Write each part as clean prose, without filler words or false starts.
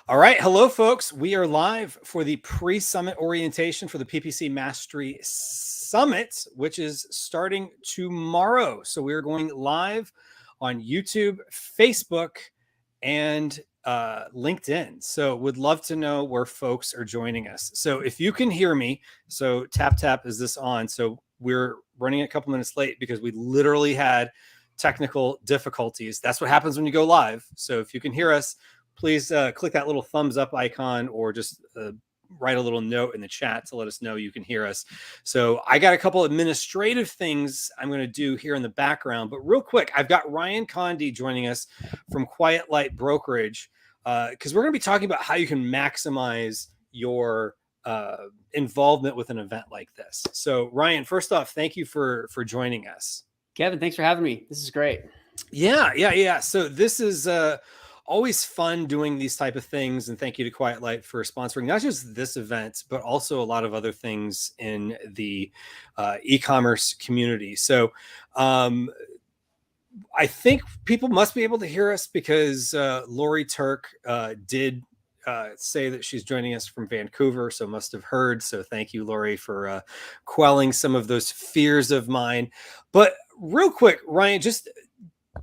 All right. Hello, folks. We are live for the pre-summit orientation for the PPC Mastery Summit, which is starting tomorrow. So we're going live on YouTube, Facebook, and LinkedIn. So would love to know where folks are joining us. So if you can hear me, so tap, is this on? So we're running a couple minutes late because we literally had technical difficulties. That's what happens when you go live. So if you can hear us, please click that little thumbs up icon or just write a little note in the chat to let us know you can hear us. So I got a couple administrative things I'm going to do here in the background, but real quick, I've got Ryan Condie joining us from Quiet Light Brokerage because we're going to be talking about how you can maximize your involvement with an event like this. So Ryan, first off, thank you for joining us. Kevin, thanks for having me. This is great. Yeah. So this is always fun doing these type of things, and thank you to Quiet Light for sponsoring not just this event, but also a lot of other things in the e-commerce community. So I think people must be able to hear us because Lori Turk did say that she's joining us from Vancouver, so must have heard. So thank you, Lori, for quelling some of those fears of mine. But real quick, Ryan, just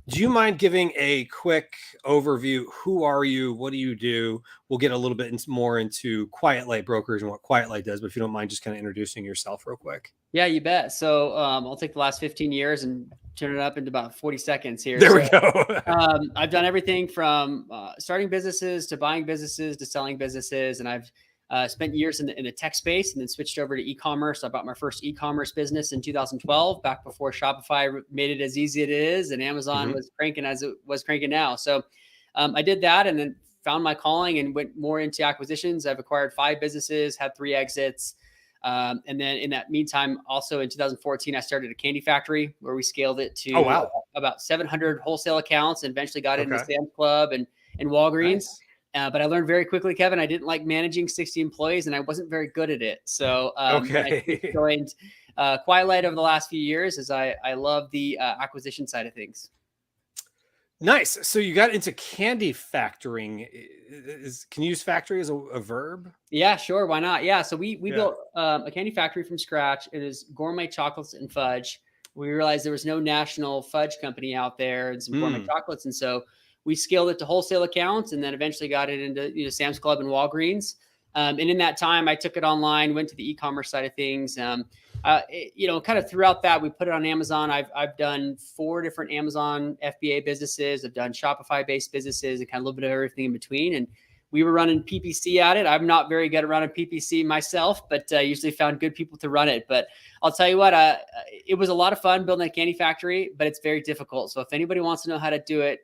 do you mind giving a quick overview? Who are you? What do you do? We'll get a little bit more into Quiet Light Brokerage and what Quiet Light does, but if you don't mind just kind of introducing yourself real quick. Yeah, you bet. So I'll take the last 15 years and turn it up into about 40 seconds here. There we go. I've done everything from starting businesses to buying businesses to selling businesses. And I've spent years in the tech space and then switched over to e-commerce. I bought my first e-commerce business in 2012, back before Shopify made it as easy as it is, and Amazon was cranking as it was cranking now. So I did that and then found my calling and went more into acquisitions. I've acquired 5 businesses, had 3 exits. And then in that meantime, also in 2014, I started a candy factory where we scaled it to about 700 wholesale accounts and eventually got into Sam's Club and Walgreens. Nice. But I learned very quickly, Kevin, I didn't like managing 60 employees and I wasn't very good at it. So I joined Quiet Light over the last few years as I love the acquisition side of things. Nice. So you got into candy factoring. Can you use factory as a verb? Yeah, sure. Why not? Yeah. So we built a candy factory from scratch. It is gourmet chocolates and fudge. We realized there was no national fudge company out there and some gourmet chocolates. And so we scaled it to wholesale accounts and then eventually got it into Sam's Club and Walgreens. And in that time, I took it online, went to the e-commerce side of things. Kind of throughout that, we put it on Amazon. I've done 4 different Amazon FBA businesses. I've done Shopify-based businesses and kind of a little bit of everything in between. And we were running PPC at it. I'm not very good at running PPC myself, but I usually found good people to run it. But I'll tell you what, it was a lot of fun building a candy factory, but it's very difficult. So if anybody wants to know how to do it,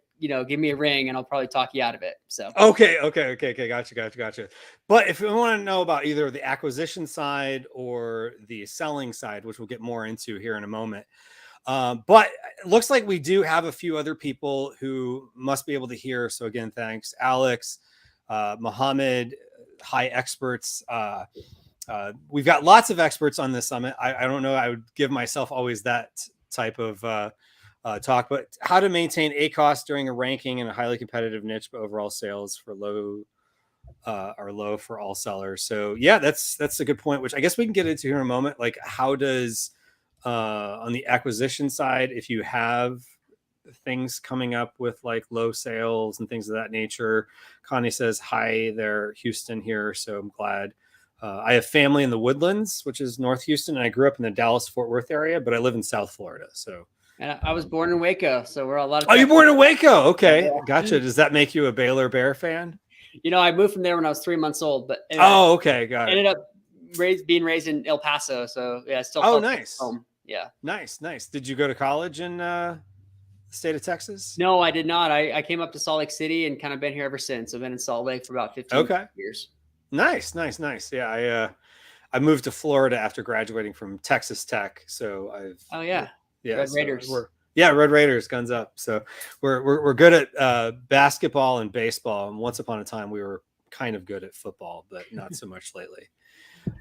give me a ring and I'll probably talk you out of it. So. Okay. Gotcha. But if you want to know about either the acquisition side or the selling side, which we'll get more into here in a moment. But it looks like we do have a few other people who must be able to hear. So again, thanks, Alex, Mohammed, high experts. We've got lots of experts on this summit. I don't know. I would give myself always that type of talk, but how to maintain ACoS during a ranking in a highly competitive niche, but overall sales for low for all sellers. So yeah, that's a good point, which I guess we can get into here in a moment. Like how does on the acquisition side, if you have things coming up with like low sales and things of that nature. Connie says, hi there, Houston here. So I'm glad. I have family in the Woodlands, which is North Houston. And I grew up in the Dallas-Fort Worth area, but I live in South Florida. So and I was born in Waco, so we're a lot of. Oh, you're born in Waco. Okay. Yeah. Gotcha. Does that make you a Baylor Bear fan? I moved from there when I was 3 months old, but okay. Got it. Ended up being raised in El Paso. So yeah, still. Oh, nice. Home. Yeah. Nice. Did you go to college in the state of Texas? No, I did not. I came up to Salt Lake City and kind of been here ever since. I've been in Salt Lake for about 15 years. Nice. Yeah. I moved to Florida after graduating from Texas Tech. So Red Raiders. Red Raiders, guns up. So we're good at basketball and baseball. And once upon a time, we were kind of good at football, but not so much lately.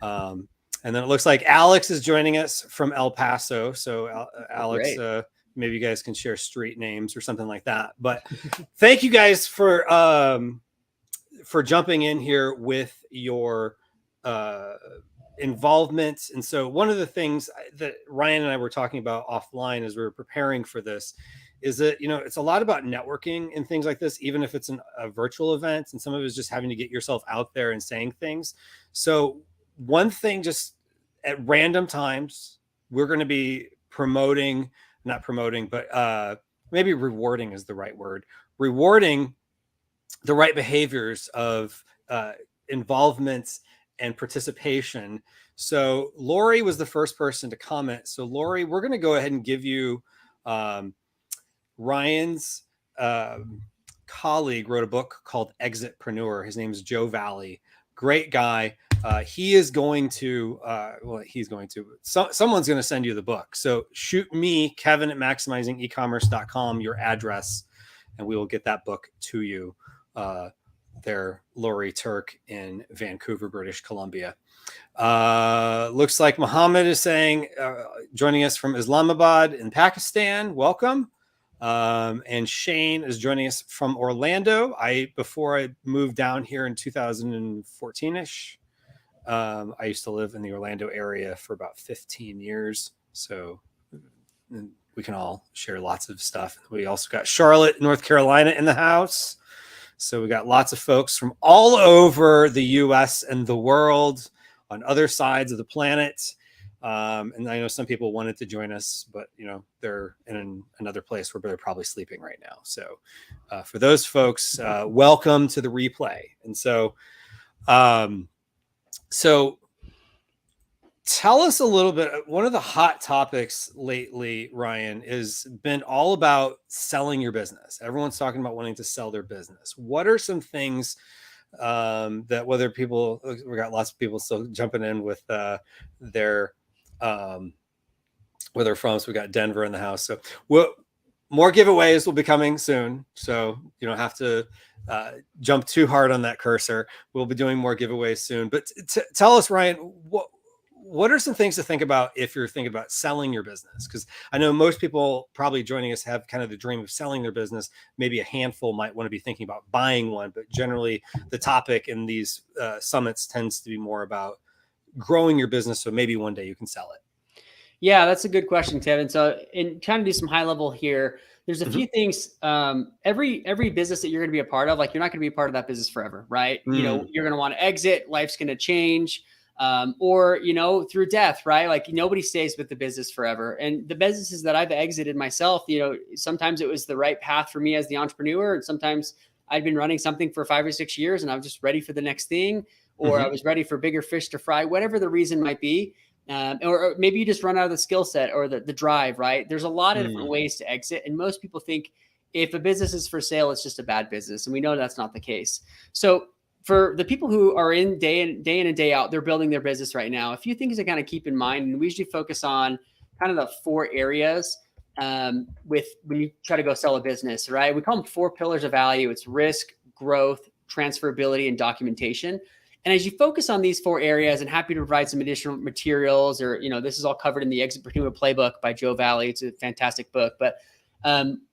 And then it looks like Alex is joining us from El Paso. So Alex, maybe you guys can share street names or something like that. But thank you guys for for jumping in here with your involvement. And so one of the things that Ryan and I were talking about offline as we were preparing for this is that, it's a lot about networking and things like this, even if it's a virtual event, and some of it is just having to get yourself out there and saying things. So one thing, just at random times, we're going to be not promoting, but maybe rewarding is the right word, rewarding the right behaviors of involvement and participation. So Lori was the first person to comment. So Lori, we're going to go ahead and give you Ryan's colleague wrote a book called Exitpreneur. His name is Joe Valley. Great guy. He is going to, someone's going to send you the book. So shoot me, Kevin at maximizingecommerce.com, your address, and we will get that book to you. There, Lori Turk in Vancouver, British Columbia. Looks like Muhammad is saying, joining us from Islamabad in Pakistan. Welcome. And Shane is joining us from Orlando. Before I moved down here in 2014-ish, I used to live in the Orlando area for about 15 years. So we can all share lots of stuff. We also got Charlotte, North Carolina in the house. So we got lots of folks from all over the US and the world on other sides of the planet. And I know some people wanted to join us, but they're in another place where they're probably sleeping right now. So for those folks, welcome to the replay. And so, tell us a little bit. One of the hot topics lately, Ryan, has been all about selling your business. Everyone's talking about wanting to sell their business. What are some things that we got lots of people still jumping in with where they're from. So we got Denver in the house. So more giveaways will be coming soon. So you don't have to jump too hard on that cursor. We'll be doing more giveaways soon. But tell us, Ryan, what are some things to think about if you're thinking about selling your business? Because I know most people probably joining us have kind of the dream of selling their business. Maybe a handful might want to be thinking about buying one, but generally the topic in these summits tends to be more about growing your business. So maybe one day you can sell it. Yeah, that's a good question, Kevin. So in trying to do some high level here, there's a few things. Every business that you're going to be a part of, like you're not going to be a part of that business forever, right? You're going to want to exit. Life's going to change. Or, through death, right? Like nobody stays with the business forever. And the businesses that I've exited myself, sometimes it was the right path for me as the entrepreneur. And sometimes I'd been running something for 5 or 6 years and I was just ready for the next thing, or I was ready for bigger fish to fry, whatever the reason might be. Or maybe you just run out of the skill set or the drive, right? There's a lot of different ways to exit. And most people think if a business is for sale, it's just a bad business. And we know that's not the case. So for the people who are in day in and day out, they're building their business right now. A few things to kind of keep in mind, and we usually focus on kind of the 4 areas with when you try to go sell a business, right? We call them 4 pillars of value. It's risk, growth, transferability, and documentation. And as you focus on these 4 areas, and happy to provide some additional materials, or this is all covered in the Exitpreneur Playbook by Joe Valley. It's a fantastic book, but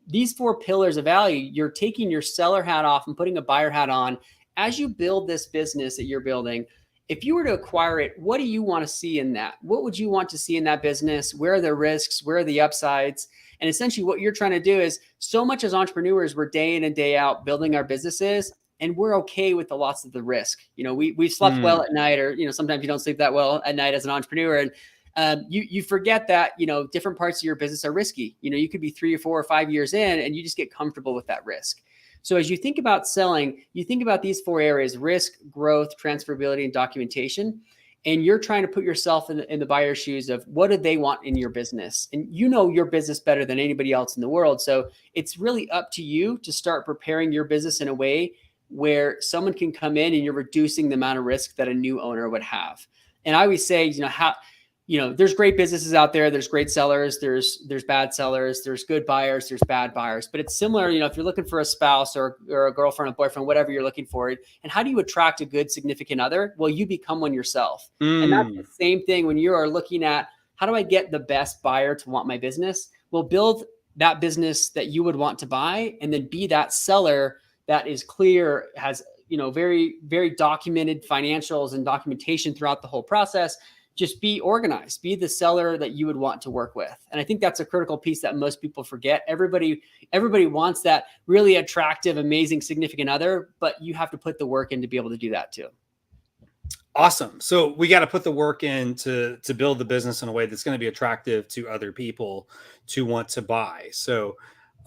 these 4 pillars of value, you're taking your seller hat off and putting a buyer hat on. As you build this business that you're building, if you were to acquire it, what do you want to see in that? What would you want to see in that business? Where are the risks? Where are the upsides? And essentially what you're trying to do is, so much as entrepreneurs, we're day in and day out building our businesses, and we're okay with the lots of the risk. We've slept well at night, or, sometimes you don't sleep that well at night as an entrepreneur. And you forget that, different parts of your business are risky. You could be 3 or 4 or 5 years in and you just get comfortable with that risk. So as you think about selling, you think about these 4 areas: risk, growth, transferability, and documentation. And you're trying to put yourself in the buyer's shoes of what do they want in your business? And your business better than anybody else in the world. So it's really up to you to start preparing your business in a way where someone can come in and you're reducing the amount of risk that a new owner would have. And I always say, there's great businesses out there. There's great sellers. There's bad sellers. There's good buyers. There's bad buyers. But it's similar, if you're looking for a spouse or a girlfriend, a boyfriend, whatever you're looking for. And how do you attract a good significant other? Well, you become one yourself. And that's the same thing when you are looking at, how do I get the best buyer to want my business? Well, build that business that you would want to buy, and then be that seller that is clear, has very, very documented financials and documentation throughout the whole process. Just be organized, be the seller that you would want to work with. And I think that's a critical piece that most people forget. Everybody wants that really attractive, amazing, significant other, but you have to put the work in to be able to do that too. Awesome. So we got to put the work in to build the business in a way that's going to be attractive to other people to want to buy. So,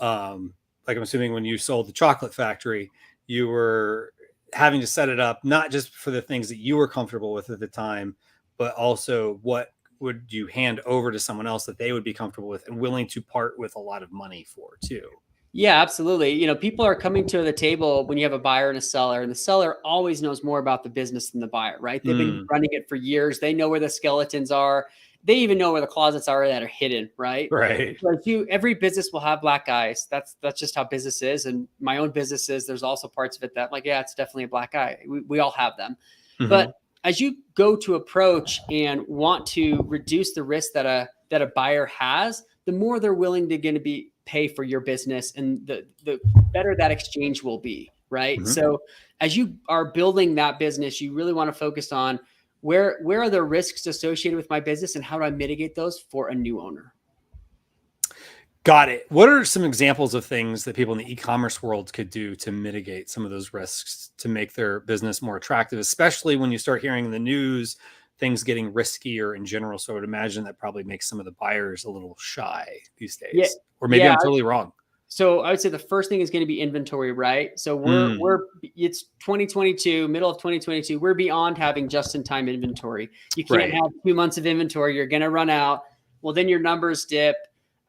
like I'm assuming when you sold the chocolate factory, you were having to set it up, not just for the things that you were comfortable with at the time, but also what would you hand over to someone else that they would be comfortable with and willing to part with a lot of money for too. Yeah, absolutely. People are coming to the table when you have a buyer and a seller, and the seller always knows more about the business than the buyer, right? They've been running it for years. They know where the skeletons are. They even know where the closets are that are hidden, right? Right. So every business will have black eyes. That's just how business is. And my own business is, there's also parts of it that like, yeah, it's definitely a black eye. We all have them. But as you go to approach and want to reduce the risk that a buyer has, the more they're willing to pay for your business, and the better that exchange will be, right? So as you are building that business, you really want to focus on where are the risks associated with my business and how do I mitigate those for a new owner? Got it. What are some examples of things that people in the e-commerce world could do to mitigate some of those risks to make their business more attractive, especially when you start hearing in the news things getting riskier in general? So I would imagine that probably makes some of the buyers a little shy these days. Yeah. Or maybe I'm totally wrong. So I would say the first thing is going to be inventory, right? So it's 2022, middle of 2022. We're beyond having just-in-time inventory. You can't have 2 months of inventory. You're going to run out. Well, then your numbers dip.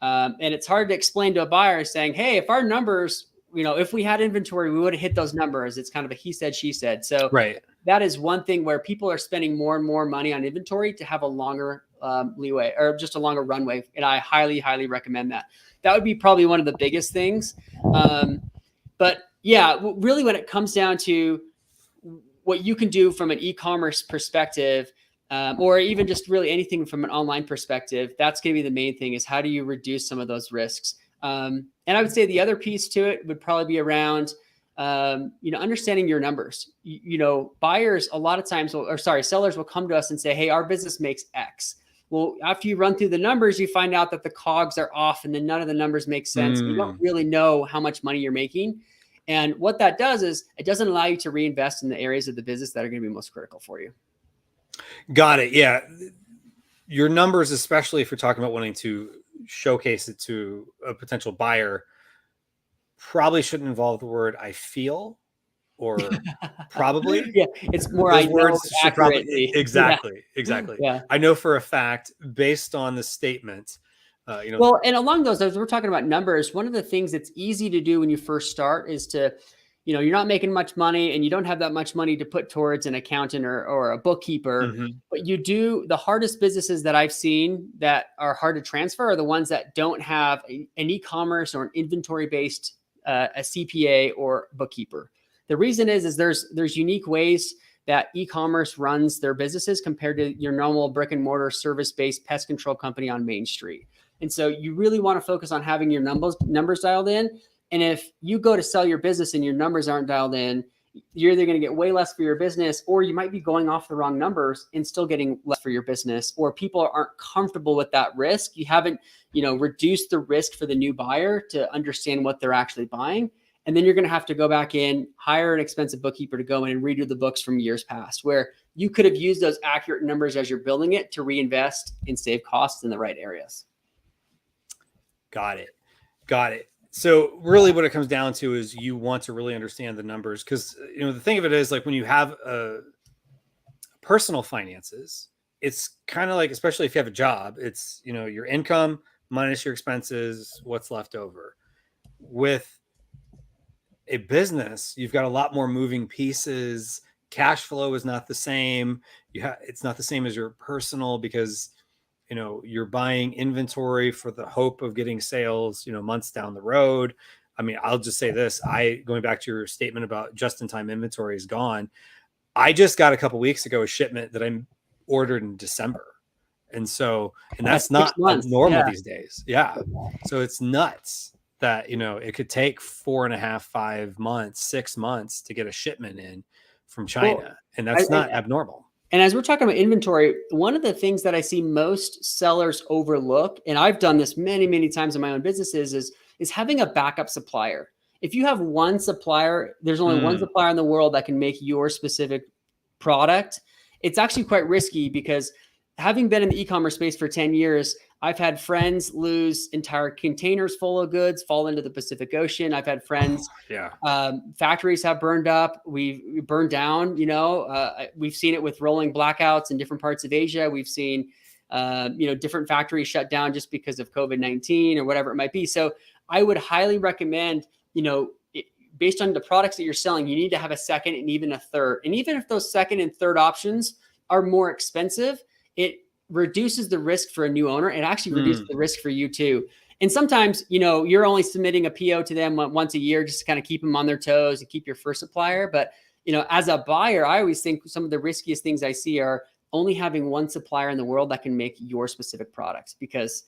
And it's hard to explain to a buyer saying, hey, if our numbers, if we had inventory, we would have hit those numbers. It's kind of a he said, she said. So that is one thing where people are spending more and more money on inventory to have a longer leeway or just a longer runway. And I highly, highly recommend that. That would be probably one of the biggest things. But yeah, really when it comes down to what you can do from an e-commerce perspective, or even just really anything from an online perspective, that's going to be the main thing, is how do you reduce some of those risks? And I would say the other piece to it would probably be around, understanding your numbers. Buyers a lot of times, sellers will come to us and say, hey, our business makes X. Well, after you run through the numbers, you find out that the cogs are off and then none of the numbers make sense. You don't really know how much money you're making. And what that does is it doesn't allow you to reinvest in the areas of the business that are going to be most critical for you. Got it. Yeah. Your numbers, especially if you're talking about wanting to showcase it to a potential buyer, probably shouldn't involve the word I feel or probably. Yeah, it's more those I words know should probably accurately. exactly. Yeah. I know for a fact, based on the statement, well, and along those lines, we're talking about numbers. One of the things that's easy to do when you first start is to, you're not making much money and you don't have that much money to put towards an accountant or a bookkeeper, but you do. The hardest businesses that I've seen that are hard to transfer are the ones that don't have an e-commerce or an inventory-based a CPA or bookkeeper. The reason is there's unique ways that e-commerce runs their businesses compared to your normal brick and mortar service-based pest control company on Main Street. And so you really want to focus on having your numbers dialed in. And if you go to sell your business and your numbers aren't dialed in, you're either going to get way less for your business, or you might be going off the wrong numbers and still getting less for your business, or people aren't comfortable with that risk. You haven't, reduced the risk for the new buyer to understand what they're actually buying. And then you're going to have to go back in, hire an expensive bookkeeper to go in and redo the books from years past, where you could have used those accurate numbers as you're building it to reinvest and save costs in the right areas. Got it. So really what it comes down to is you want to really understand the numbers, because, the thing of it is, like, when you have personal finances, it's kind of like, especially if you have a job, it's, your income minus your expenses, what's left over. With a business, you've got a lot more moving pieces. Cash flow is not the same. It's not the same as your personal, because you're buying inventory for the hope of getting sales, months down the road. I mean, I'll just say this, going back to your statement about just-in-time inventory is gone. I just got a couple of weeks ago a shipment that I ordered in December. And that's not normal these days. Yeah. So it's nuts that, it could take 4.5, 5 months, 6 months to get a shipment in from China. Well, And that's not abnormal. And as we're talking about inventory, one of the things that I see most sellers overlook, and I've done this many, many times in my own businesses, is having a backup supplier. If you have one supplier, there's only one supplier in the world that can make your specific product. It's actually quite risky, because having been in the e-commerce space for 10 years, I've had friends lose entire containers full of goods, fall into the Pacific Ocean. I've had friends, factories have burned up. We burned down, we've seen it with rolling blackouts in different parts of Asia. We've seen, different factories shut down just because of COVID-19 or whatever it might be. So I would highly recommend, based on the products that you're selling, you need to have a second and even a third. And even if those second and third options are more expensive, it reduces the risk for a new owner. It actually reduces the risk for you too. And sometimes, you're only submitting a PO to them once a year just to kind of keep them on their toes and keep your first supplier. But, as a buyer, I always think some of the riskiest things I see are only having one supplier in the world that can make your specific products, because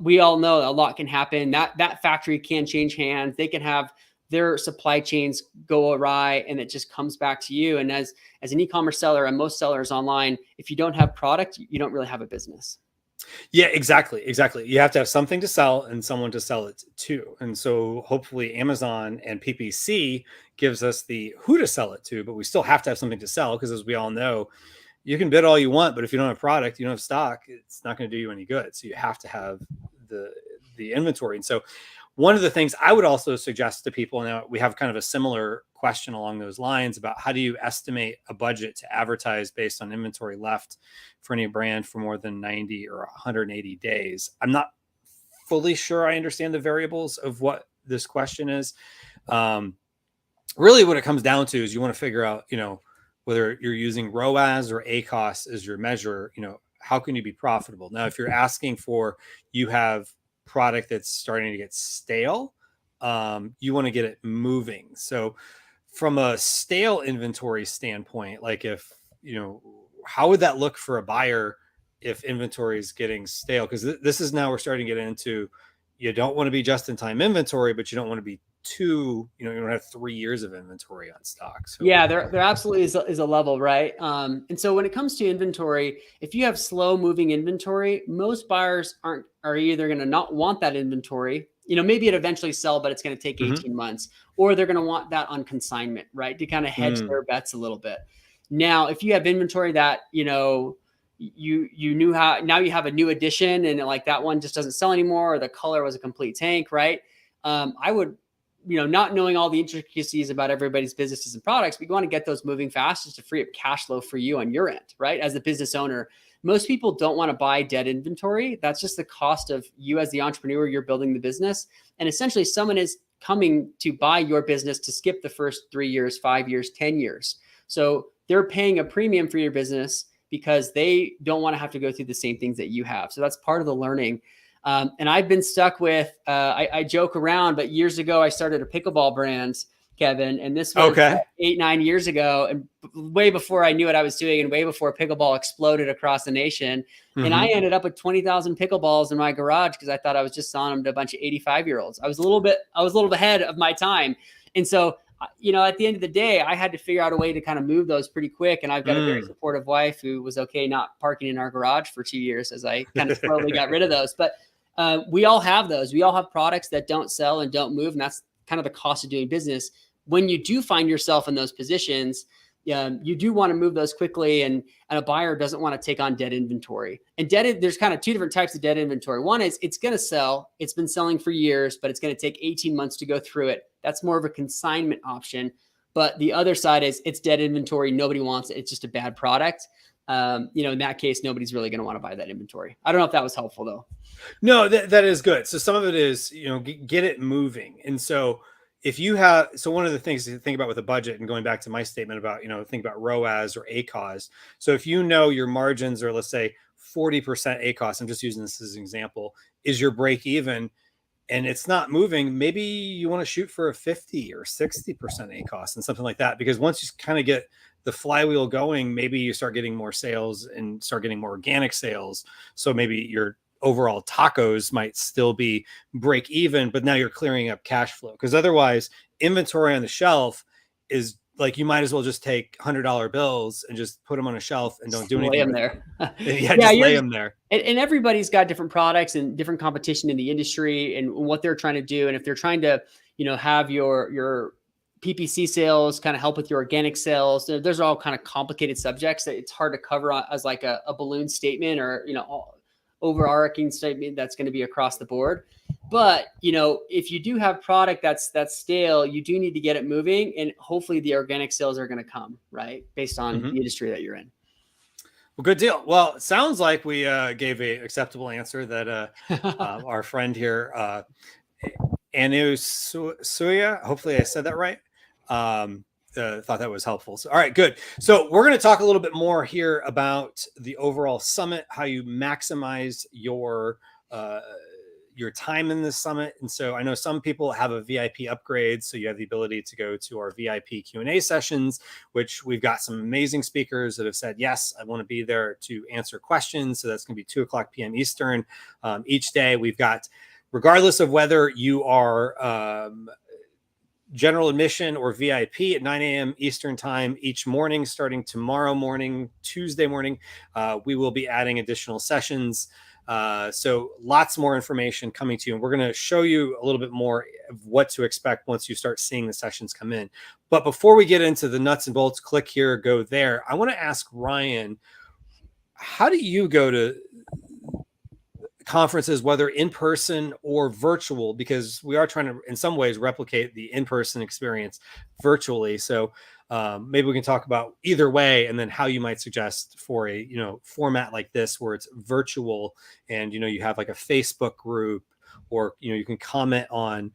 we all know a lot can happen. That factory can change hands. They can have their supply chains go awry, and it just comes back to you. And as an e-commerce seller, and most sellers online, if you don't have product, you don't really have a business. Yeah, exactly. You have to have something to sell and someone to sell it to. And so hopefully Amazon and PPC gives us the who to sell it to, but we still have to have something to sell, because as we all know, you can bid all you want, but if you don't have product, you don't have stock, it's not going to do you any good. So you have to have the inventory. And so one of the things I would also suggest to people, now we have kind of a similar question along those lines about how do you estimate a budget to advertise based on inventory left for any brand for more than 90 or 180 days. I'm not fully sure I understand the variables of what this question is. Really what it comes down to is you want to figure out, whether you're using ROAS or ACOS as your measure, how can you be profitable? Now, if you're asking for, you have product that's starting to get stale, you want to get it moving. So from a stale inventory standpoint, like if, how would that look for a buyer if inventory is getting stale? Because this is now we're starting to get into, you don't want to be just in time inventory, but you don't want to be too, you don't have 3 years of inventory on stock. So yeah, there absolutely is a level, right? And so when it comes to inventory, if you have slow moving inventory, most buyers are either going to not want that inventory. Maybe it eventually sell, but it's going to take 18 months, or they're going to want that on consignment, right? To kind of hedge their bets a little bit. Now, if you have inventory that, you knew how, now you have a new edition and like that one just doesn't sell anymore, or the color was a complete tank, right? I would, not knowing all the intricacies about everybody's businesses and products, we want to get those moving fast just to free up cash flow for you on your end, right? As the business owner, most people don't want to buy dead inventory. That's just the cost of you as the entrepreneur, you're building the business. And essentially someone is coming to buy your business to skip the first 3 years, 5 years, 10 years. So they're paying a premium for your business because they don't want to have to go through the same things that you have. So that's part of the learning. And I've been stuck with, I joke around, but years ago, I started a pickleball brand, Kevin, and this was 8-9 years ago, and way before I knew what I was doing and way before pickleball exploded across the nation. And I ended up with 20,000 pickleballs in my garage because I thought I was just selling them to a bunch of 85-year-olds. I was a little bit ahead of my time. And so, at the end of the day, I had to figure out a way to kind of move those pretty quick. And I've got a very supportive wife who was okay not parking in our garage for 2 years as I kind of slowly got rid of those. But we all have those. We all have products that don't sell and don't move. And that's kind of the cost of doing business. When you do find yourself in those positions, you do want to move those quickly. And a buyer doesn't want to take on dead inventory. And there's kind of two different types of dead inventory. One is it's going to sell. It's been selling for years, but it's going to take 18 months to go through it. That's more of a consignment option. But the other side is it's dead inventory. Nobody wants it. It's just a bad product. In that case, nobody's really going to want to buy that inventory. I don't know if that was helpful though. No, that is good. So some of it is, get it moving. And so if you have, so one of the things to think about with a budget, and going back to my statement about, think about ROAS or ACOS. So if your margins are, let's say 40% ACOS, I'm just using this as an example, is your break even, and it's not moving, maybe you want to shoot for a 50 or 60% ACOS and something like that. Because once you kind of get the flywheel going, maybe you start getting more sales and start getting more organic sales. So maybe your overall tacos might still be break even, but now you're clearing up cash flow, because otherwise inventory on the shelf is like, you might as well just take $100 bills and just put them on a shelf and don't do anything lay them with there. them. Yeah, Yeah, just lay them there. And everybody's got different products and different competition in the industry and what they're trying to do. And if they're trying to, have your PPC sales kind of help with your organic sales, those are all kind of complicated subjects that it's hard to cover as like a balloon statement or, overarching statement that's going to be across the board. But, if you do have product that's stale, you do need to get it moving, and hopefully the organic sales are going to come, right? Based on the industry that you're in. Well, good deal. Well, it sounds like we gave a acceptable answer that our friend here, Anu Suya, hopefully I said that right. Thought that was helpful. So, all right, good. So we're going to talk a little bit more here about the overall summit, how you maximize your time in this summit. And so I know some people have a VIP upgrade, so you have the ability to go to our VIP Q&A sessions, which we've got some amazing speakers that have said, yes, I want to be there to answer questions. So that's going to be 2:00 p.m. Eastern each day. We've got, regardless of whether you are general admission or VIP, at 9 a.m. Eastern time each morning, starting tomorrow morning, Tuesday morning, we will be adding additional sessions. So lots more information coming to you, and we're going to show you a little bit more of what to expect once you start seeing the sessions come in. But before we get into the nuts and bolts, click here, go there, I want to ask Ryan, how do you go to conferences, whether in person or virtual, because we are trying to, in some ways, replicate the in-person experience virtually. So maybe we can talk about either way, and then how you might suggest for a format like this where it's virtual, and you have like a Facebook group, or you can comment on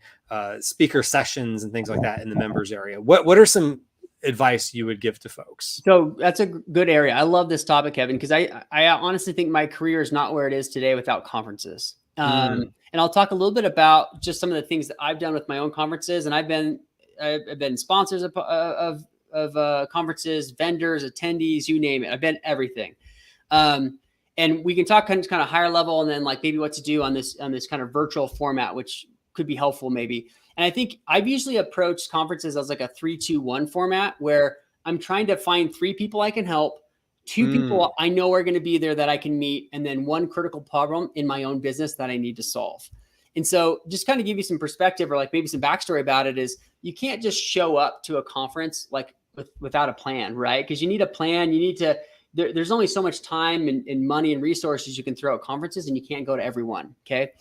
speaker sessions and things like that in the members area. What are some advice you would give to folks? So that's a good area. I love this topic, Kevin, because I honestly think my career is not where it is today without conferences. And I'll talk a little bit about just some of the things that I've done with my own conferences. And I've been sponsors of conferences, vendors, attendees, you name it. I've been everything. And we can talk kind of higher level, and then like maybe what to do on this kind of virtual format, which could be helpful maybe. And I think I've usually approached conferences as like a 3-2-1 format, where I'm trying to find 3 people I can help, 2 people I know are going to be there that I can meet, and then 1 critical problem in my own business that I need to solve. And so just kind of give you some perspective, or like maybe some backstory about it, is you can't just show up to a conference like without a plan, right? Because you need a plan. You need to, there's only so much time and money and resources you can throw at conferences, and you can't go to everyone. Okay.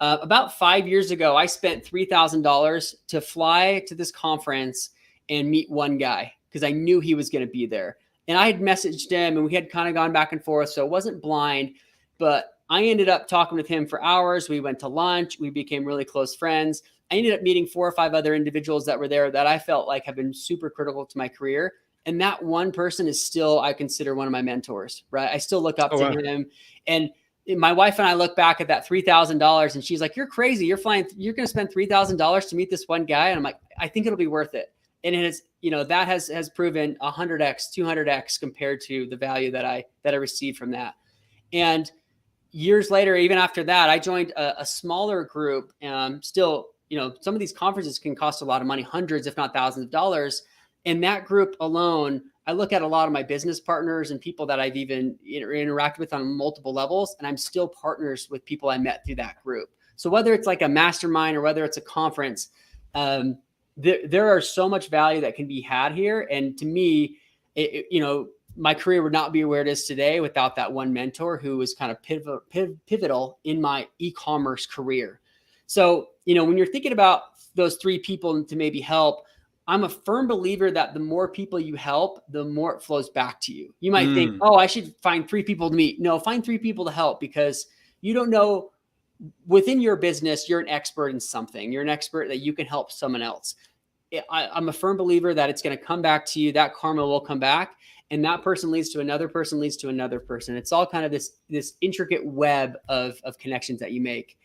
About 5 years ago, I spent $3,000 to fly to this conference and meet one guy, because I knew he was going to be there. And I had messaged him, and we had kind of gone back and forth. So it wasn't blind, but I ended up talking with him for hours. We went to lunch. We became really close friends. I ended up meeting 4 or 5 other individuals that were there that I felt like have been super critical to my career. And that one person is still, I consider, one of my mentors, right? I still look up to him. And my wife and I look back at that $3,000, and she's like, "You're crazy. You're going to spend $3,000 to meet this one guy." And I'm like, "I think it'll be worth it." And it is, that has proven 100x, 200x compared to the value that I received from that. And years later, even after that, I joined a smaller group. Still, some of these conferences can cost a lot of money, hundreds, if not thousands of dollars. In that group alone, I look at a lot of my business partners and people that I've even interacted with on multiple levels, and I'm still partners with people I met through that group. So whether it's like a mastermind or whether it's a conference, there are so much value that can be had here. And to me, my career would not be where it is today without that one mentor who was kind of pivotal in my e-commerce career. So, when you're thinking about those 3 people to maybe help, I'm a firm believer that the more people you help, the more it flows back to you. You might think, oh, I should find 3 people to meet. No, find 3 people to help, because you don't know, within your business, you're an expert in something. You're an expert that you can help someone else. I'm a firm believer that it's going to come back to you. That karma will come back, and that person leads to another person, leads to another person. It's all kind of this intricate web of connections that you make.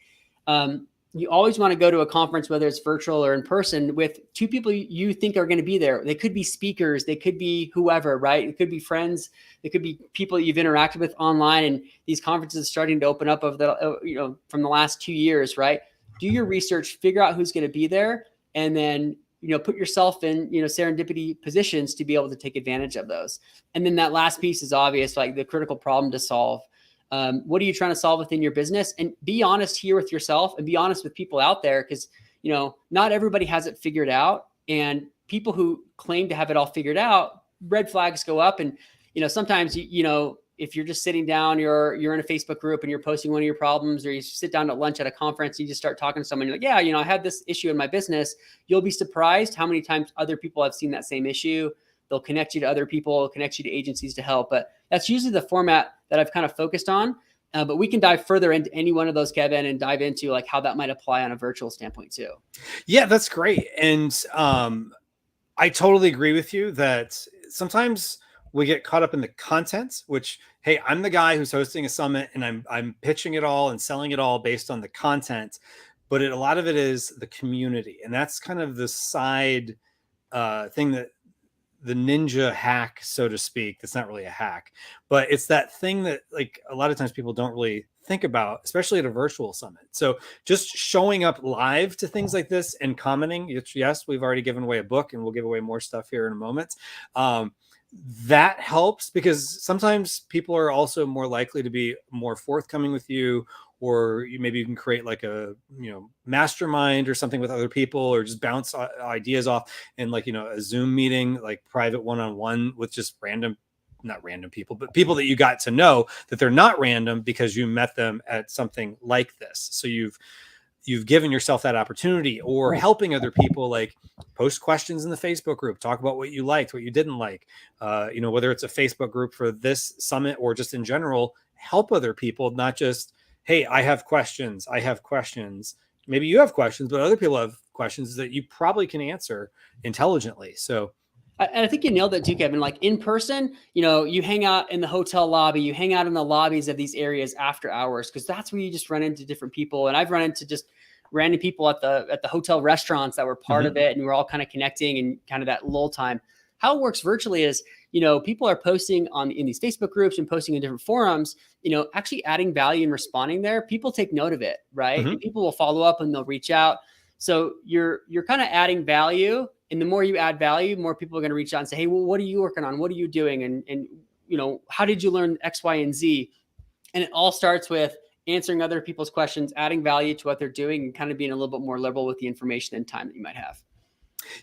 you always want to go to a conference, whether it's virtual or in person, with two people you think are going to be there. They could be speakers, they could be whoever, right? It could be friends, it could be people you've interacted with online. And these conferences are starting to open up of the, from the last 2 years, right? Do your research, figure out who's going to be there, and then, put yourself in, serendipity positions to be able to take advantage of those. And then that last piece is obvious, like the critical problem to solve. What are you trying to solve within your business? And be honest here with yourself and be honest with people out there, because, not everybody has it figured out. And people who claim to have it all figured out, red flags go up. And, sometimes, if you're just sitting down, you're in a Facebook group and you're posting one of your problems, or you sit down at lunch at a conference, you just start talking to someone, you're like, yeah, I had this issue in my business. You'll be surprised how many times other people have seen that same issue. They'll connect you to other people, connect you to agencies to help. But that's usually the format that I've kind of focused on. But we can dive further into any one of those, Kevin, and dive into like how that might apply on a virtual standpoint too. Yeah, that's great. And I totally agree with you that sometimes we get caught up in the content, which, hey, I'm the guy who's hosting a summit and I'm pitching it all and selling it all based on the content. But a lot of it is the community. And that's kind of the side thing, that the ninja hack, so to speak. That's not really a hack, but it's that thing that like a lot of times people don't really think about, especially at a virtual summit. So just showing up live to things like this and commenting. Yes, we've already given away a book and we'll give away more stuff here in a moment. That helps, because sometimes people are also more likely to be more forthcoming with you, or maybe you can create like a, mastermind or something with other people, or just bounce ideas off in like, a Zoom meeting, like private one-on-one with just not random people, but people that you got to know that they're not random because you met them at something like this. So you've given yourself that opportunity, or helping other people, like post questions in the Facebook group, talk about what you liked, what you didn't like, whether it's a Facebook group for this summit or just in general, help other people, not just, hey, I have questions. Maybe you have questions, but other people have questions that you probably can answer intelligently. So I think you nailed that too, Kevin. Like in person, you hang out in the hotel lobby, you hang out in the lobbies of these areas after hours, because that's where you just run into different people. And I've run into just random people at the hotel restaurants that were part of it, and we're all kind of connecting and kind of that lull time. How it works virtually is, people are posting in these Facebook groups and posting in different forums, actually adding value and responding there. People take note of it, right? And people will follow up and they'll reach out. So you're kind of adding value. And the more you add value, more people are going to reach out and say, hey, well, what are you working on? What are you doing? And how did you learn X, Y, and Z? And it all starts with answering other people's questions, adding value to what they're doing, and kind of being a little bit more liberal with the information and time that you might have.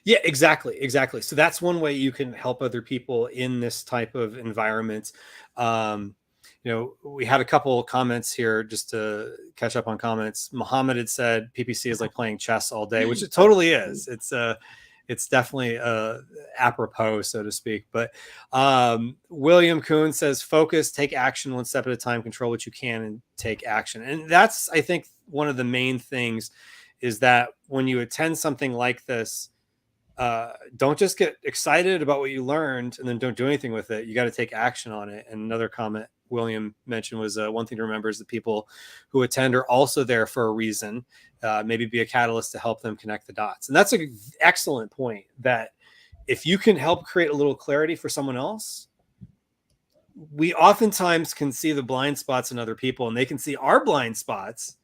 Yeah, exactly. So that's one way you can help other people in this type of environment. We had a couple of comments here just to catch up on comments. Muhammad had said PPC is like playing chess all day, which it totally is. It's definitely apropos, so to speak. But William Kuhn says, focus, take action one step at a time, control what you can, and take action. And that's, I think, one of the main things is that when you attend something like this, don't just get excited about what you learned and then don't do anything with it. You got to take action on it. And another comment William mentioned was one thing to remember is the people who attend are also there for a reason, maybe be a catalyst to help them connect the dots. And that's an excellent point, that if you can help create a little clarity for someone else, we oftentimes can see the blind spots in other people, and they can see our blind spots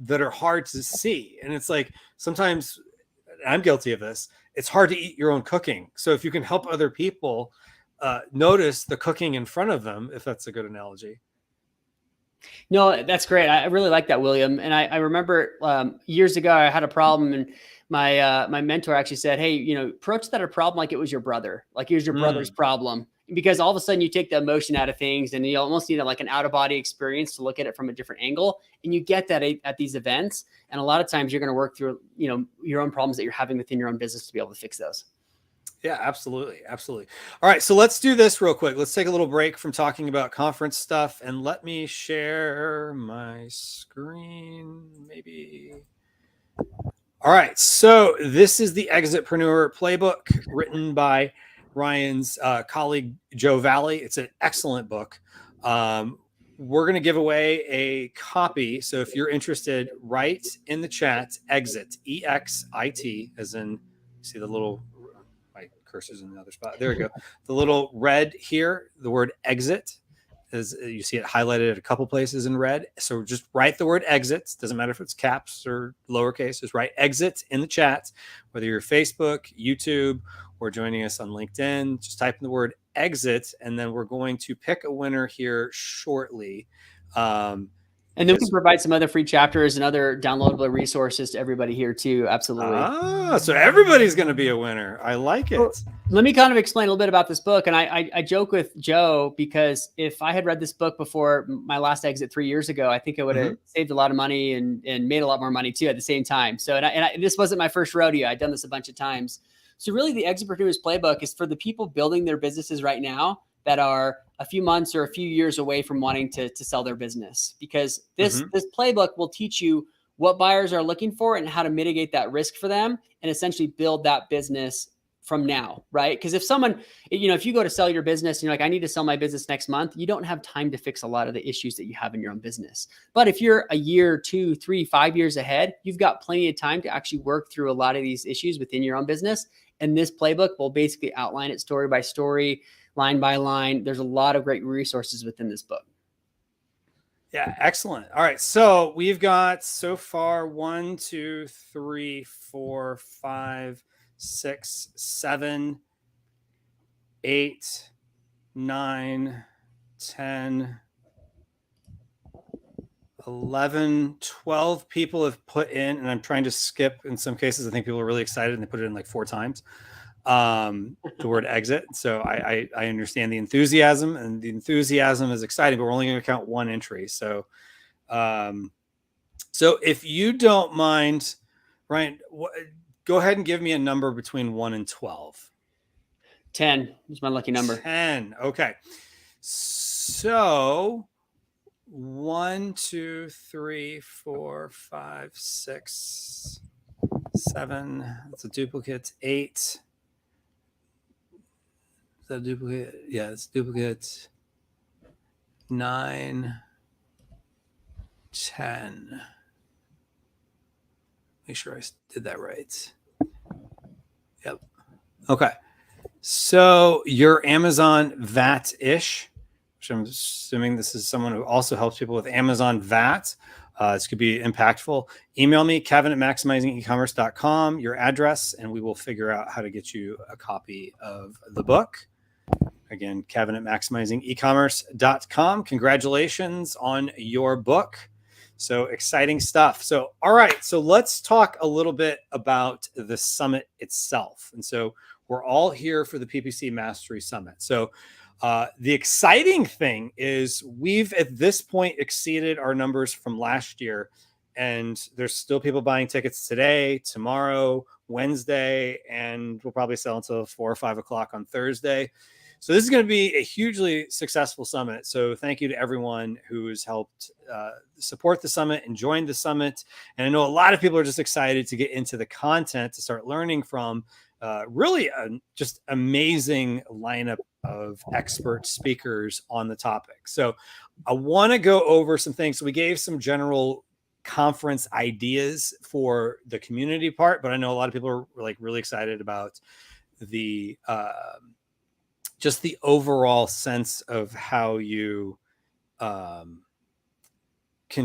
that are hard to see. And it's like, sometimes I'm guilty of this. It's hard to eat your own cooking. So if you can help other people notice the cooking in front of them, if that's a good analogy. No, that's great. I really like that, William. And I remember years ago, I had a problem, and my mentor actually said, hey, approach that a problem like it was your brother, like it was your brother's problem. Because all of a sudden you take the emotion out of things, and you almost need like an out of body experience to look at it from a different angle. And you get that at these events. And a lot of times you're going to work through, your own problems that you're having within your own business to be able to fix those. Yeah, absolutely. All right. So let's do this real quick. Let's take a little break from talking about conference stuff, and let me share my screen maybe. All right. So this is the Exitpreneur Playbook, written by Ryan's colleague, Joe Valley. It's an excellent book. we're going to give away a copy. So if you're interested, write in the chat, exit, EXIT, as in, see the little, my cursor's in another spot. There we go. The little red here, the word exit, is you see it highlighted at a couple places in red. So just write the word exit. Doesn't matter if it's caps or lowercase, just write exit in the chat, whether you're Facebook, YouTube, or joining us on LinkedIn. Just type in the word exit, and then we're going to pick a winner here shortly. And then we can provide some other free chapters and other downloadable resources to everybody here too. Absolutely. So everybody's going to be a winner. I like it. Well, let me kind of explain a little bit about this book. And I joke with Joe, because if I had read this book before my last exit 3 years ago, I think I would have saved a lot of money and made a lot more money too at the same time. So, and this wasn't my first rodeo. I'd done this a bunch of times. So really the Exitpreneur Playbook is for the people building their businesses right now that are a few months or a few years away from wanting to sell their business, because this playbook will teach you what buyers are looking for and how to mitigate that risk for them and essentially build that business from now, right? Because if someone, if you go to sell your business and you're like, I need to sell my business next month, you don't have time to fix a lot of the issues that you have in your own business. But if you're a year, 2, 3, 5 years ahead, you've got plenty of time to actually work through a lot of these issues within your own business. And this playbook will basically outline it story by story, line by line. There's a lot of great resources within this book. Yeah, excellent. All right. So we've got so far 1, 2, 3, 4, 5, 6, 7, 8, 9, 10, 11, 12 people have put in, and I'm trying to skip in some cases. I think people are really excited and they put it in like 4 times. The word exit. So I understand the enthusiasm, and the enthusiasm is exciting, but we're only going to count 1 entry. So, so if you don't mind, Ryan, go ahead and give me a number between 1 and 12. 10 is my lucky number. 10. Okay. So 1, 2, 3, 4, 5, 6, 7. That's a duplicate. 8. Is that a duplicate? Yeah, it's duplicate. 9, 10. Make sure I did that right. Yep. Okay. So your Amazon VAT-ish, which I'm assuming this is someone who also helps people with Amazon VAT. This could be impactful. Email me, kevin@maximizingecommerce.com, your address, and we will figure out how to get you a copy of the book. Again, kevin@maximizingecommerce.com. Congratulations on your book. So exciting stuff. So, all right. So let's talk a little bit about the summit itself. And so we're all here for the PPC Mastery Summit. So the exciting thing is we've at this point exceeded our numbers from last year, and there's still people buying tickets today, tomorrow, Wednesday, and we'll probably sell until 4 or 5 o'clock on Thursday. So this is going to be a hugely successful summit. So thank you to everyone who's helped support the summit and joined the summit. And I know a lot of people are just excited to get into the content, to start learning from really just amazing lineup of expert speakers on the topic. So I want to go over some things. So we gave some general conference ideas for the community part, but I know a lot of people are like really excited about the just the overall sense of how you can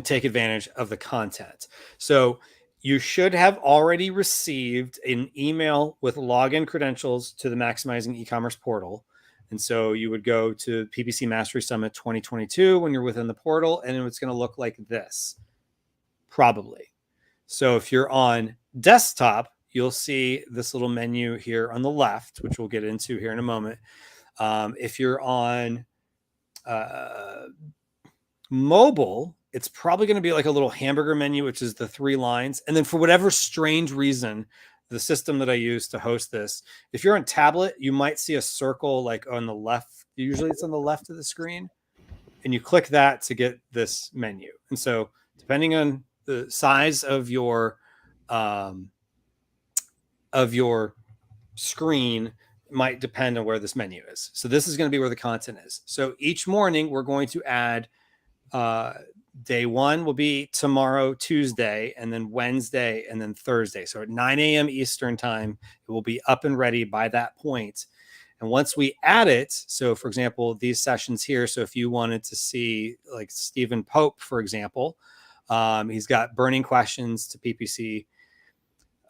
take advantage of the content. So you should have already received an email with login credentials to the Maximizing E-commerce portal. And so you would go to PPC Mastery Summit 2022 when you're within the portal, and it's going to look like this, probably. So if you're on desktop, you'll see this little menu here on the left, which we'll get into here in a moment. If you're on mobile, it's probably going to be like a little hamburger menu, which is the 3 lines. And then for whatever strange reason, the system that I use to host this, if you're on tablet, you might see a circle like on the left. Usually it's on the left of the screen, and you click that to get this menu. And so depending on the size of your screen, might depend on where this menu is. So this is going to be where the content is. So each morning we're going to add Day one will be tomorrow, Tuesday, and then Wednesday, and then Thursday. So at 9 a.m. Eastern time, it will be up and ready by that point. And once we add it, so for example, these sessions here, so if you wanted to see like Stephen Pope, for example, he's got burning questions to PPC,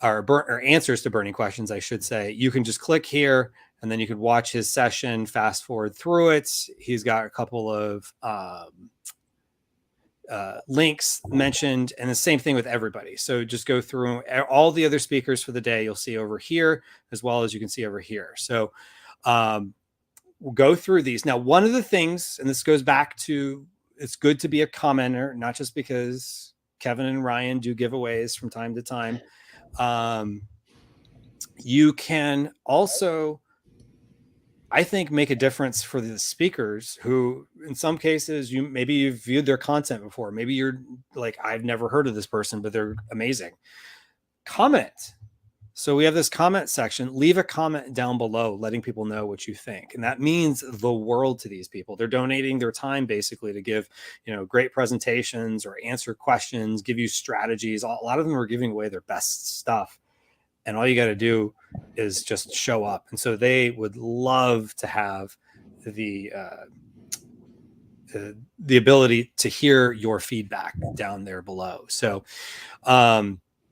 or answers to burning questions, I should say. You can just click here, and then you could watch his session, fast forward through it. He's got a couple of links mentioned, and the same thing with everybody. So just go through all the other speakers for the day. You'll see over here, as well as you can see over here. So we'll go through these. Now, one of the things, and this goes back to, it's good to be a commenter, not just because Kevin and Ryan do giveaways from time to time. You can also, I think, make a difference for the speakers who, in some cases, maybe you've viewed their content before. Maybe you're like, I've never heard of this person, but they're amazing. Comment. So we have this comment section. Leave a comment down below, letting people know what you think. And that means the world to these people. They're donating their time basically to give, great presentations or answer questions, give you strategies. A lot of them are giving away their best stuff. And all you got to do is just show up. And so they would love to have the ability to hear your feedback down there below. So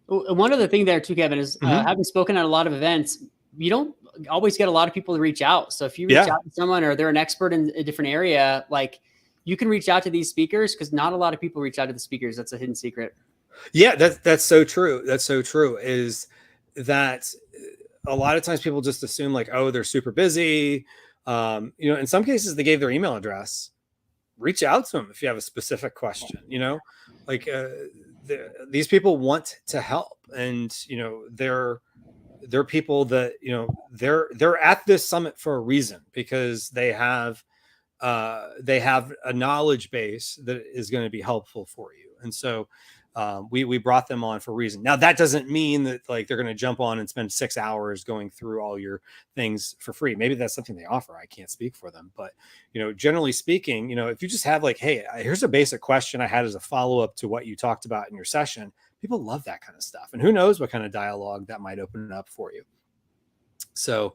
one other thing there too, Kevin, is having spoken at a lot of events, you don't always get a lot of people to reach out. So if you reach out to someone, or they're an expert in a different area, like, you can reach out to these speakers, because not a lot of people reach out to the speakers. That's a hidden secret. Yeah, that's so true. That's so true. Is that a lot of times people just assume like, oh, they're super busy. In some cases they gave their email address. Reach out to them if you have a specific question. These people want to help, and they're people that they're at this summit for a reason, because they have a knowledge base that is going to be helpful for you. And so we brought them on for a reason. Now, that doesn't mean that like they're going to jump on and spend 6 hours going through all your things for free. Maybe that's something they offer. I can't speak for them, but generally speaking, if you just have like, hey, here's a basic question I had as a follow-up to what you talked about in your session, people love that kind of stuff. And who knows what kind of dialogue that might open up for you. So,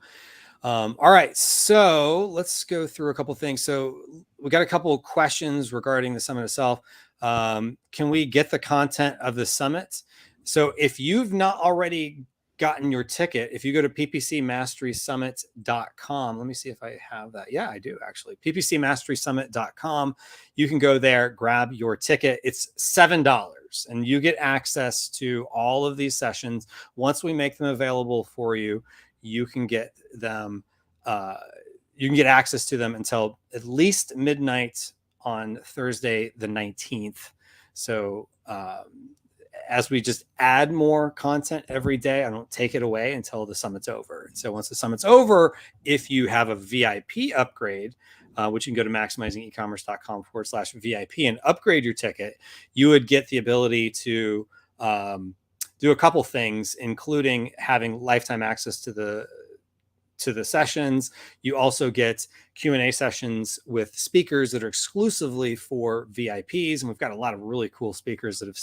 all right, so let's go through a couple things. So we got a couple of questions regarding the summit itself. Can we get the content of the summit? So if you've not already gotten your ticket, if you go to ppcmasterysummit.com, let me see if I have that. Yeah, I do actually. ppcmasterysummit.com. You can go there, grab your ticket. It's $7, and you get access to all of these sessions. Once we make them available for you, you can get them. You can get access to them until at least midnight on Thursday, the 19th. So as we just add more content every day, I don't take it away until the summit's over. So once the summit's over, if you have a VIP upgrade, which you can go to maximizingecommerce.com/VIP and upgrade your ticket, you would get the ability to do a couple things, including having lifetime access to the sessions. You also get Q&A sessions with speakers that are exclusively for VIPs. And we've got a lot of really cool speakers that have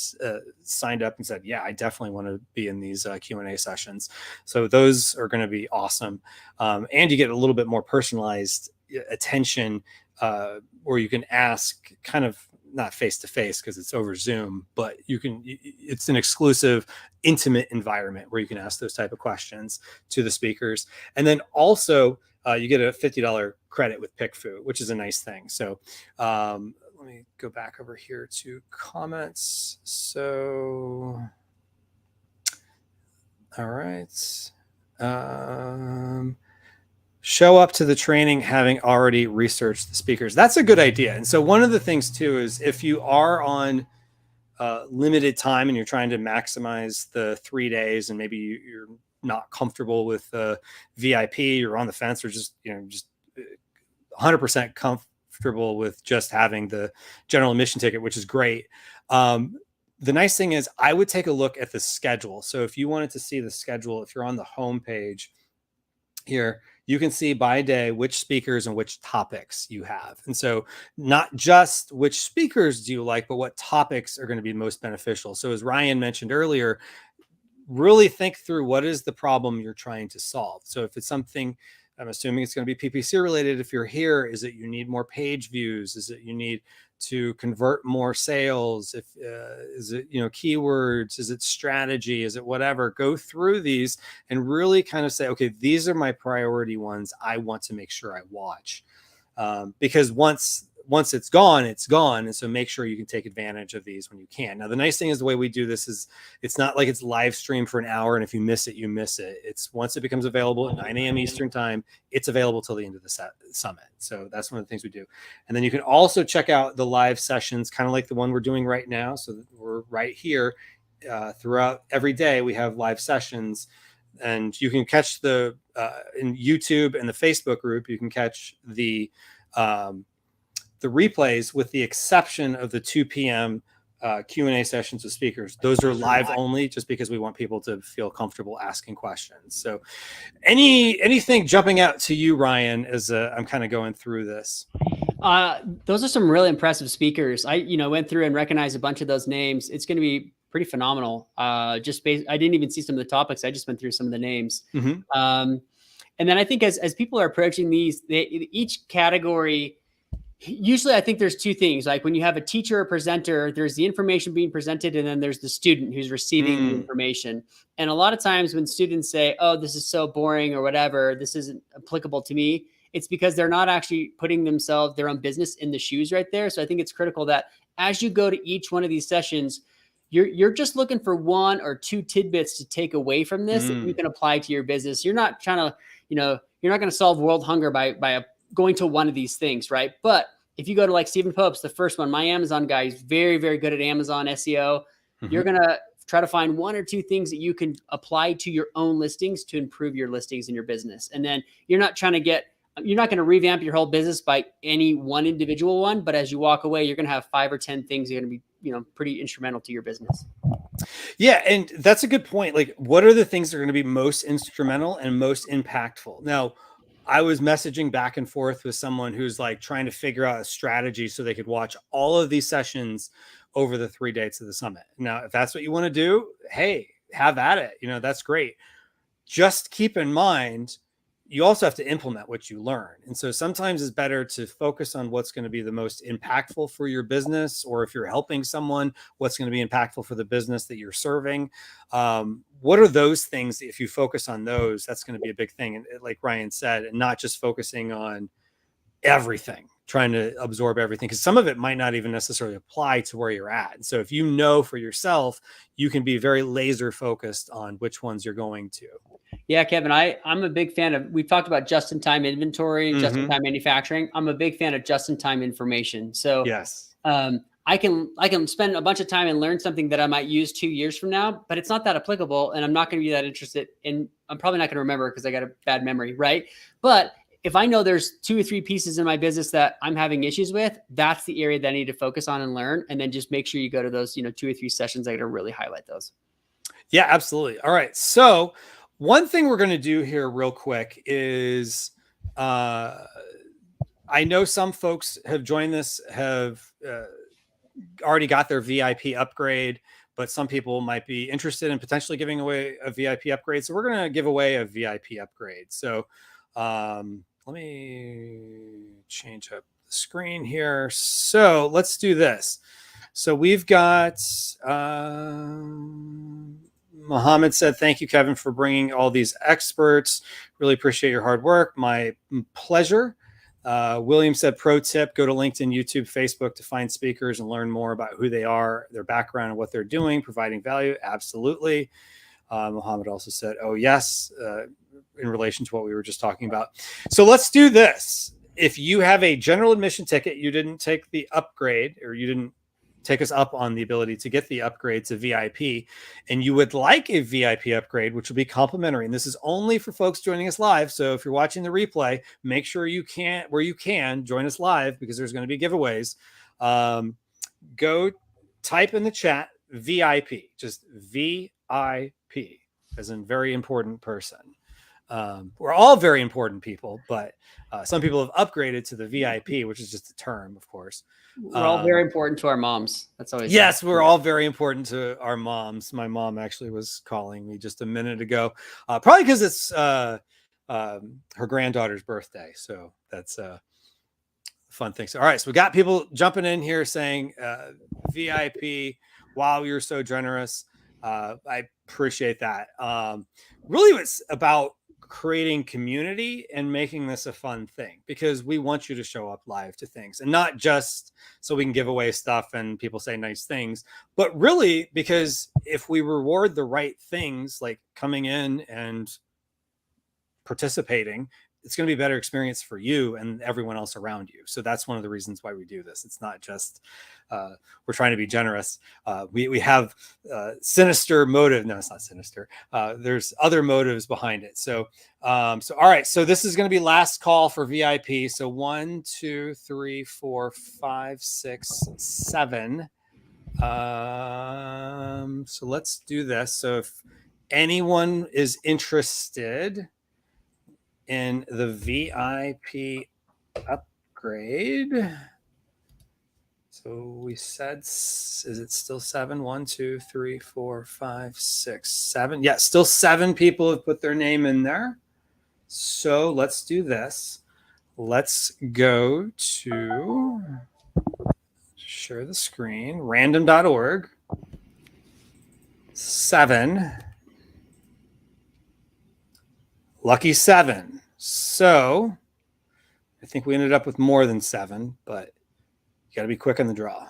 signed up and said, yeah, I definitely want to be in these Q&A sessions. So those are going to be awesome. And you get a little bit more personalized attention where you can ask kind of not face-to-face because it's over Zoom, but it's an exclusive, intimate environment where you can ask those type of questions to the speakers. And then also you get a $50 credit with PickFu, which is a nice thing. So let me go back over here to comments. So, all right. Show up to the training having already researched the speakers. That's a good idea. And so one of the things too is if you are on limited time and you're trying to maximize the 3 days, and maybe you're not comfortable with VIP, you're on the fence, or just 100% comfortable with just having the general admission ticket, which is great. The nice thing is I would take a look at the schedule. So if you wanted to see the schedule, if you're on the home page here, you can see by day which speakers and which topics you have. And so not just which speakers do you like, but what topics are going to be most beneficial. So as Ryan mentioned earlier, really think through what is the problem you're trying to solve. So if it's something, I'm assuming it's going to be PPC related. If you're here, is it you need more page views? Is it you need to convert more sales? If is it, you know, keywords? Is it strategy? Is it whatever? Go through these and really kind of say, okay, these are my priority ones I want to make sure I watch. Because once it's gone, it's gone. And so make sure you can take advantage of these when you can. Now, the nice thing is the way we do this is it's not like it's live stream for an hour. And if you miss it, you miss it. It's once it becomes available at 9 a.m. Eastern time, it's available till the end of the summit. So that's one of the things we do. And then you can also check out the live sessions, kind of like the one we're doing right now. So we're right here throughout every day. We have live sessions. And you can catch the in YouTube and the Facebook group, you can catch the replays with the exception of the 2 p.m. Q&A sessions with speakers. Those are live only just because we want people to feel comfortable asking questions. So anything jumping out to you, Ryan, as I'm kind of going through this? Those are some really impressive speakers. I went through and recognized a bunch of those names. It's going to be pretty phenomenal. I didn't even see some of the topics. I just went through some of the names. Mm-hmm. And then I think as people are approaching these, each category, usually I think there's two things. Like when you have a teacher or presenter, there's the information being presented, and then there's the student who's receiving the information. And a lot of times when students say, oh, this is so boring or whatever, this isn't applicable to me, it's because they're not actually putting their own business in the shoes right there. So I think it's critical that as you go to each one of these sessions, you're just looking for one or two tidbits to take away from this that you can apply to your business. You're not trying to, you're not going to solve world hunger by going to one of these things, right? But if you go to like Stephen Pope's, the first one, my Amazon guy, he's very, very good at Amazon SEO. Mm-hmm. You're going to try to find one or two things that you can apply to your own listings to improve your listings in your business. And then you're not going to revamp your whole business by any one individual one, but as you walk away, you're going to have 5 or 10 things that are going to be, pretty instrumental to your business. Yeah. And that's a good point. Like, what are the things that are going to be most instrumental and most impactful? Now, I was messaging back and forth with someone who's like trying to figure out a strategy so they could watch all of these sessions over the 3 days of the summit. Now, if that's what you want to do, hey, have at it. That's great. Just keep in mind, you also have to implement what you learn. And so sometimes it's better to focus on what's going to be the most impactful for your business, or if you're helping someone, what's going to be impactful for the business that you're serving. What are those things? If you focus on those, that's going to be a big thing. And like Ryan said, and not just focusing on everything, trying to absorb everything, because some of it might not even necessarily apply to where you're at. And so if you know for yourself, you can be very laser focused on which ones you're going to. Yeah, Kevin, I'm a big fan of, we've talked about just-in-time inventory, just-in-time manufacturing. I'm a big fan of just-in-time information. So yes, I can spend a bunch of time and learn something that I might use 2 years from now, but it's not that applicable, and I'm not going to be that interested in, I'm probably not going to remember because I got a bad memory, right? But if I know there's 2 or 3 pieces in my business that I'm having issues with, that's the area that I need to focus on and learn. And then just make sure you go to those, 2 or 3 sessions that are going to really highlight those. Yeah, absolutely. All right. So one thing we're going to do here real quick is, I know some folks have joined this, have already got their VIP upgrade, but some people might be interested in potentially giving away a VIP upgrade. So we're going to give away a VIP upgrade. So let me change up the screen here. So let's do this. So we've got, Mohammed said, thank you, Kevin, for bringing all these experts. Really appreciate your hard work. My pleasure. William said, pro tip, go to LinkedIn, YouTube, Facebook to find speakers and learn more about who they are, their background, and what they're doing, providing value. Absolutely. Mohammed also said, oh, yes, in relation to what we were just talking about. So let's do this. If you have a general admission ticket, you didn't take the upgrade, or you didn't take us up on the ability to get the upgrade to VIP, and you would like a VIP upgrade, which will be complimentary. And this is only for folks joining us live. So if you're watching the replay, make sure you can join us live, because there's going to be giveaways. Go type in the chat VIP, just VIP, as in very important person. We're all very important people, but some people have upgraded to the VIP, which is just a term, of course. We're all very important to our moms. That's always yes. We're all very important to our moms. My mom actually was calling me just a minute ago, probably because it's her granddaughter's birthday. So that's a fun thing. So, all right. So we got people jumping in here saying VIP. Wow, you're so generous. I appreciate that. Really, it's about creating community and making this a fun thing, because we want you to show up live to things, and not just so we can give away stuff and people say nice things, but really because if we reward the right things, like coming in and participating, it's going to be a better experience for you and everyone else around you. So that's one of the reasons why we do this. It's not just we're trying to be generous. We have sinister motive. No, it's not sinister. There's other motives behind it. So all right. So this is going to be last call for VIP. So 1, 2, 3, 4, 5, 6, 7. So let's do this. So if anyone is interested in the VIP upgrade, so we said, is it still 7? 1, 2, 3, 4, 5, 6, 7. Yeah, still 7 people have put their name in there. So let's do this. Let's go to share the screen, random.org. 7. Lucky 7. So I think we ended up with more than 7, but you got to be quick on the draw.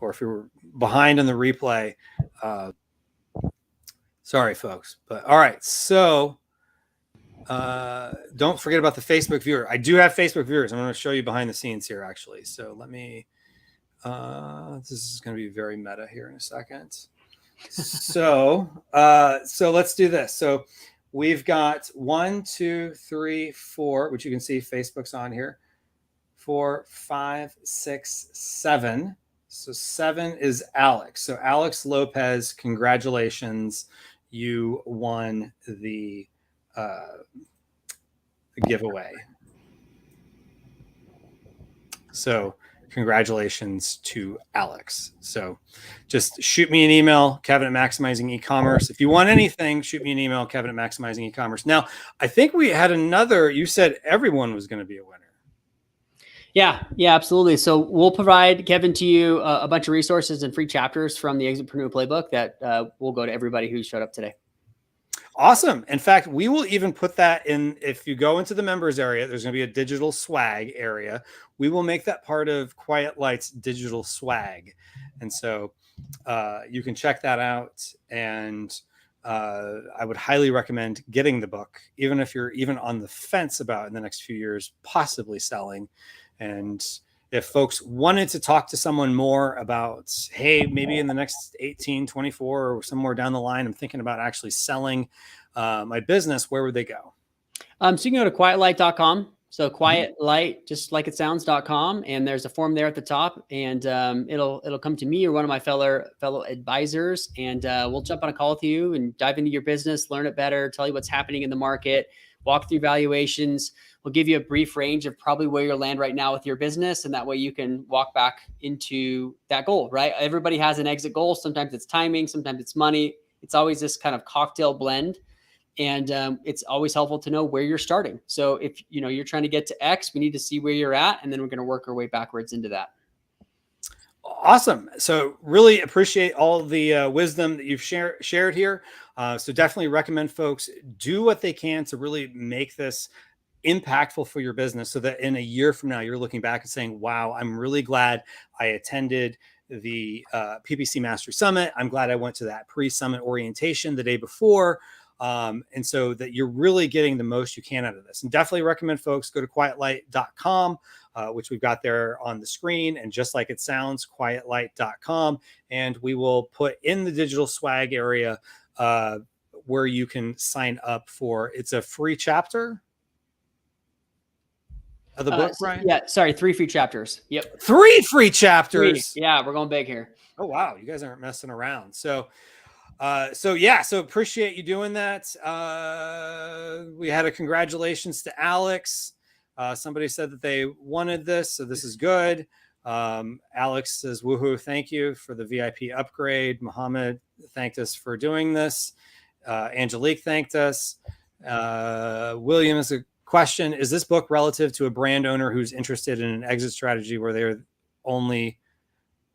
Or if you were behind on the replay, sorry, folks. But all right. So don't forget about the Facebook viewer. I do have Facebook viewers. I'm going to show you behind the scenes here, actually. So let me, this is going to be very meta here in a second. So let's do this. So we've got 1, 2, 3, 4, which you can see Facebook's on here. 4, 5, 6, 7. So 7 is Alex. So Alex Lopez, congratulations. You won the giveaway. So congratulations to Alex. So just shoot me an email, Kevin at Maximizing E-commerce. If you want anything, shoot me an email, Kevin at Maximizing E-commerce. Now, I think we had another, you said everyone was going to be a winner. Yeah, absolutely. So we'll provide, Kevin, to you a bunch of resources and free chapters from the Exitpreneur Playbook that will go to everybody who showed up today. Awesome. In fact, we will even put that in. If you go into the members area, there's going to be a digital swag area. We will make that part of Quiet Light's digital swag. And so you can check that out. And I would highly recommend getting the book, even if you're even on the fence about in the next few years, possibly selling. And if folks wanted to talk to someone more about, hey, maybe in the next 18, 24 or somewhere down the line, I'm thinking about actually selling my business, where would they go? So you can go to quietlight.com. So Quiet Light, just like it sounds.com. And there's a form there at the top, and it'll come to me or one of my fellow advisors. And we'll jump on a call with you and dive into your business, learn it better, tell you what's happening in the market, walk through valuations. We'll give you a brief range of probably where you'll land right now with your business. And that way you can walk back into that goal, right? Everybody has an exit goal. Sometimes it's timing, sometimes it's money. It's always this kind of cocktail blend. And it's always helpful to know where you're starting. So if you're trying to get to X, we need to see where you're at, and then we're going to work our way backwards into that. Awesome. So really appreciate all the wisdom that you've shared here. So definitely recommend folks do what they can to really make this impactful for your business, so that in a year from now, you're looking back and saying, wow, I'm really glad I attended the PPC Mastery Summit. I'm glad I went to that pre-summit orientation the day before. And so that you're really getting the most you can out of this. And definitely recommend folks go to quietlight.com, which we've got there on the screen. And just like it sounds, quietlight.com. And we will put in the digital swag area where you can sign up for, it's a free chapter of the book, Brian? Yeah, sorry, 3 free chapters. Yep. 3 free chapters. 3. Yeah, we're going big here. Oh, wow. You guys aren't messing around. So So appreciate you doing that. We had a congratulations to Alex. Somebody said that they wanted this, so this is good. Alex says, woohoo, thank you for the VIP upgrade. Muhammad thanked us for doing this. Angelique thanked us. William is a question. Is this book relative to a brand owner who's interested in an exit strategy where they're only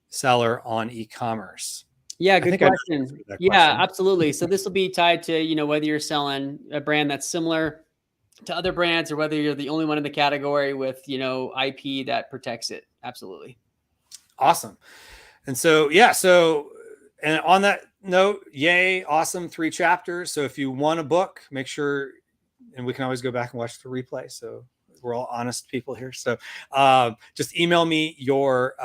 seller on e-commerce? Yeah, good question. Yeah, absolutely. So this will be tied to, whether you're selling a brand that's similar to other brands or whether you're the only one in the category with, IP that protects it. Absolutely. Awesome. And so, and on that note, yay, awesome 3 chapters. So if you want a book, make sure, and we can always go back and watch the replay. So we're all honest people here. So just email me your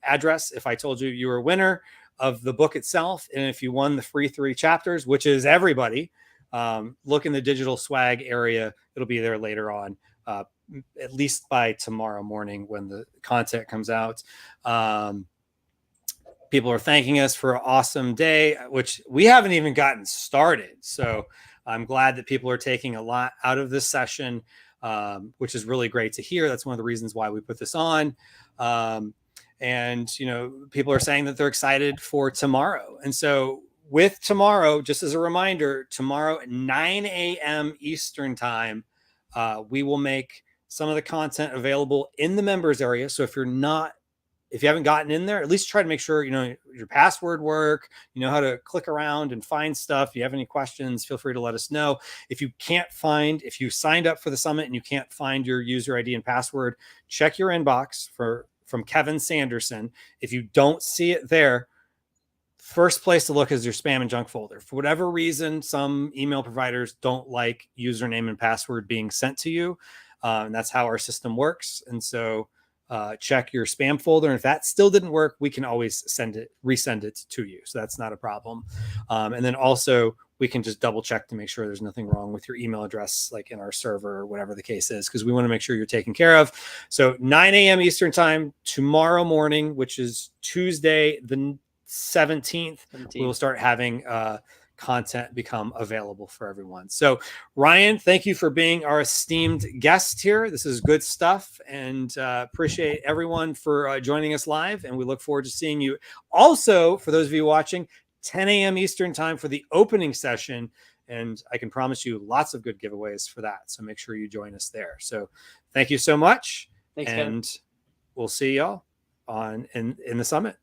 address if I told you were a winner of the book itself. And if you won the free 3 chapters, which is everybody, look in the digital swag area. It'll be there later on, at least by tomorrow morning when the content comes out. People are thanking us for an awesome day, which we haven't even gotten started. So I'm glad that people are taking a lot out of this session, which is really great to hear. That's one of the reasons why we put this on. And, people are saying that they're excited for tomorrow. And so with tomorrow, just as a reminder, tomorrow at 9 a.m. Eastern time, we will make some of the content available in the members area. So if you haven't gotten in there, at least try to make sure, your password work, how to click around and find stuff. If you have any questions, feel free to let us know. If you signed up for the summit and you can't find your user ID and password, check your inbox from Kevin Sanderson. If you don't see it there, first place to look is your spam and junk folder. For whatever reason, some email providers don't like username and password being sent to you. And that's how our system works. And so check your spam folder. And if that still didn't work, we can always resend it to you. So that's not a problem. And then also we can just double check to make sure there's nothing wrong with your email address, like in our server or whatever the case is, because we want to make sure you're taken care of. So 9 a.m. Eastern time tomorrow morning, which is Tuesday, the 17th, we will start having content become available for everyone. So Ryan, thank you for being our esteemed guest here. This is good stuff, and appreciate everyone for joining us live. And we look forward to seeing you also, for those of you watching, 10 a.m. Eastern time for the opening session. And I can promise you lots of good giveaways for that. So make sure you join us there. So thank you so much. Thanks, and Kevin. We'll see y'all in the summit.